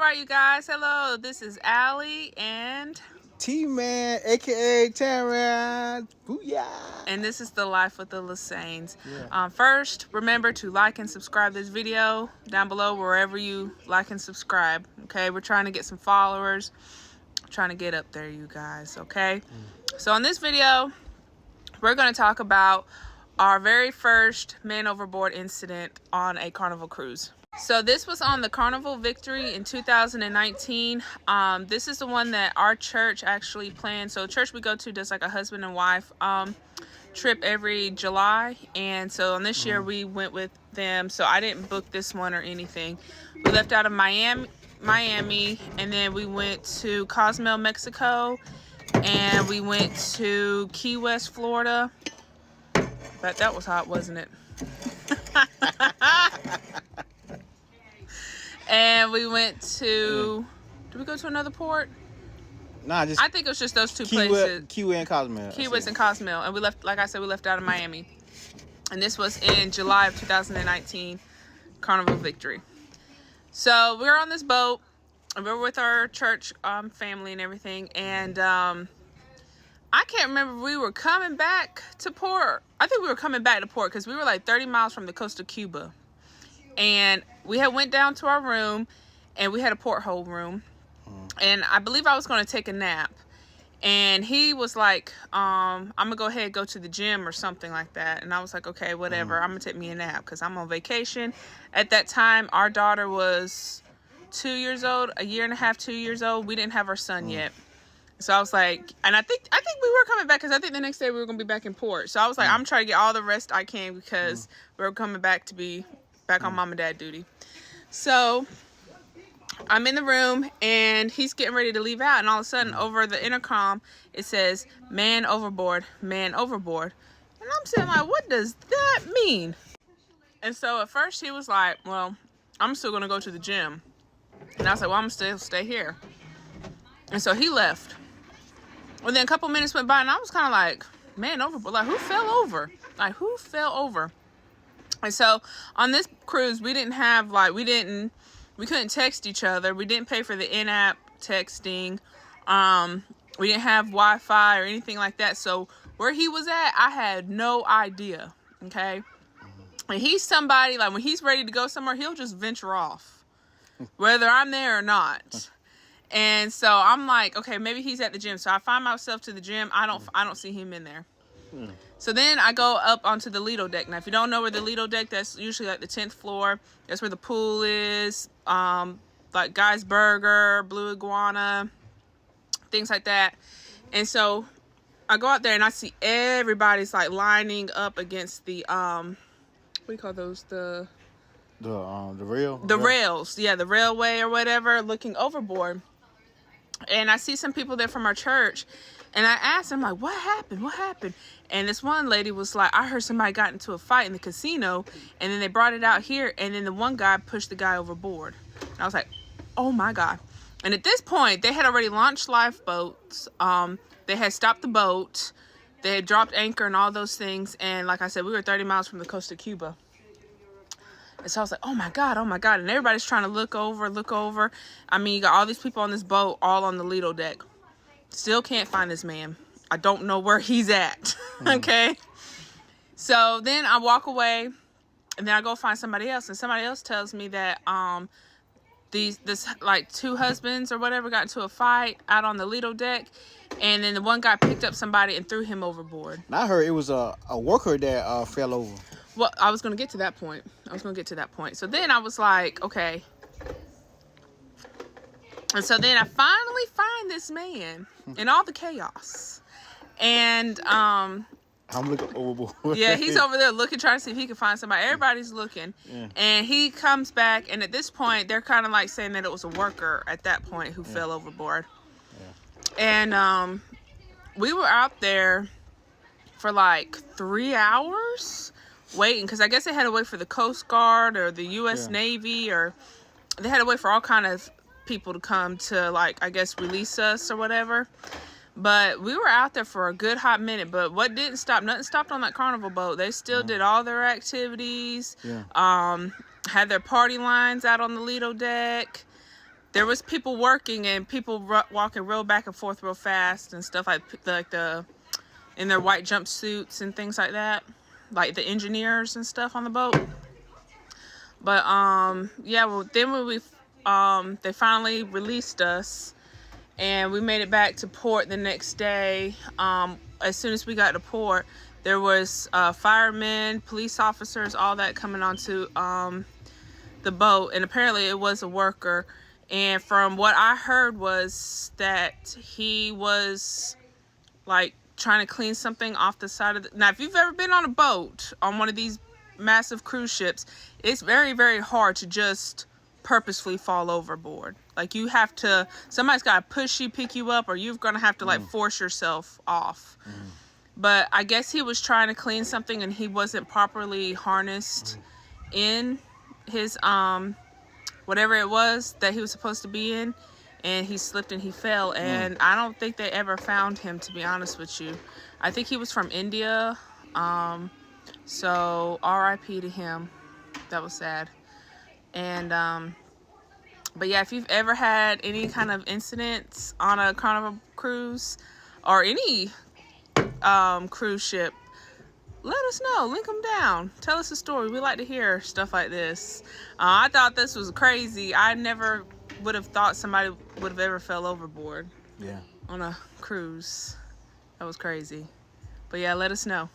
right, you guys. Hello, this is Allie and T-Man, aka Taryn. Booyah! and this is The Life with the Lasanes. Yeah. First, remember to like and subscribe this video down below wherever you like and subscribe. Okay, we're trying to get some followers, trying to get up there, you guys. Okay, so on this video, we're going to talk about our very first man overboard incident on a Carnival cruise. So this was on the Carnival Victory in 2019. This is the one that our church actually planned. So the church we go to does like a husband and wife trip every July. And so on this year we went with them. So I didn't book this one or anything. We left out of Miami, and then we went to Cozumel, Mexico. And we went to Key West, Florida. But that was hot, wasn't it? And we went to... Did we go to another port? Nah, I think it was just those two places. Key West and Cozumel. Key West and Cozumel. And we left, like I said, we left out of Miami. And this was in July of 2019, Carnival Victory. So we were on this boat. And we were with our church family and everything. And I can't remember if we were coming back to port. I think we were coming back to port because we were like 30 miles from the coast of Cuba. And we had went down to our room, and we had a porthole room. And I believe I was going to take a nap. And he was like, I'm going to go ahead and go to the gym or something like that. And I was like, okay, whatever. I'm going to take me a nap because I'm on vacation. At that time, our daughter was 2 years old, a year and a half, 2 years old. We didn't have our son yet. So I was like, and I think we were coming back because I think the next day we were going to be back in port. So I was like, I'm trying to get all the rest I can because we were coming back to be back on mom and dad duty. So I'm in the room and he's getting ready to leave out, and all of a sudden over the intercom it says man overboard, man overboard. And I'm saying, like, what does that mean? And so at first he was like, well, I'm still gonna go to the gym. And I was like, well, I'm still stay here. And so he left. And then a couple minutes went by and I was kind of like, man overboard, like who fell over? Like who fell over? And so on this cruise, we didn't have we couldn't text each other. We didn't pay for the in-app texting. We didn't have Wi-Fi or anything like that. So where he was at, I had no idea. Okay. And he's somebody, like when he's ready to go somewhere, he'll just venture off, whether I'm there or not. And so I'm like, okay, maybe he's at the gym. So I find myself to the gym. I don't see him in there. So then I go up onto the Lido deck. Now, if you don't know where the Lido deck, that's usually like the 10th floor. That's where the pool is. Like Guy's Burger, Blue Iguana, things like that. And so I go out there and I see everybody's like lining up against the, what do you call those? The rails. Yeah, the railway or whatever, looking overboard. And I see some people there from our church. And I asked them, like, what happened? What happened? And this one lady was like, I heard somebody got into a fight in the casino. And then they brought it out here. And then the one guy pushed the guy overboard. And I was like, oh, my God. And at this point, they had already launched lifeboats. They had stopped the boat. They had dropped anchor and all those things. And like I said, we were 30 miles from the coast of Cuba. And so I was like, oh, my God, oh, my God. And everybody's trying to look over. I mean, you got all these people on this boat all on the Lido deck. Still can't find this man. I don't know where he's at. Okay. So then I walk away and then I go find somebody else. And somebody else tells me that this like two husbands or whatever got into a fight out on the Lido deck. And then the one guy picked up somebody and threw him overboard. And I heard it was a worker that fell over. Well, I was going to get to that point. So then I was like, okay. And so then I finally find this man in all the chaos. And I'm looking overboard. yeah, he's over there looking, trying to see if he can find somebody. Everybody's looking. Yeah. And he comes back, and at this point, they're kind of like saying that it was a worker at that point who fell overboard. Yeah. And we were out there for like 3 hours waiting, because I guess they had to wait for the Coast Guard or the U.S. Navy, or they had to wait for all kind of people to come to, like, I guess release us or whatever. But we were out there for a good hot minute. But what didn't stop, nothing stopped on that Carnival boat. They still did all their activities. Had their party lines out on the Lido deck. there was people working and people walking real back and forth real fast and stuff like the in their white jumpsuits and things like that, like the engineers and stuff on the boat. But yeah, well then when we they finally released us and we made it back to port the next day. As soon as we got to port, there was firemen, police officers, all that coming onto the boat, and apparently it was a worker. And from what I heard was that he was like trying to clean something off the side of the... Now, if you've ever been on a boat on one of these massive cruise ships, it's very, very hard to just purposefully fall overboard. Like, you have to... Somebody's got to push you, pick you up, or you're going to have to, like, force yourself off. But I guess he was trying to clean something and he wasn't properly harnessed in his whatever it was that he was supposed to be in, and he slipped and he fell, and I don't think they ever found him, to be honest with you. I think he was from India, so RIP to him. That was sad. And but yeah, if you've ever had any kind of incidents on a Carnival cruise or any cruise ship, let us know. Link them down. Tell us a story. We like to hear stuff like this. I thought this was crazy. I never would have thought somebody would have ever fell overboard Yeah. on a cruise. That was crazy. But yeah, let us know.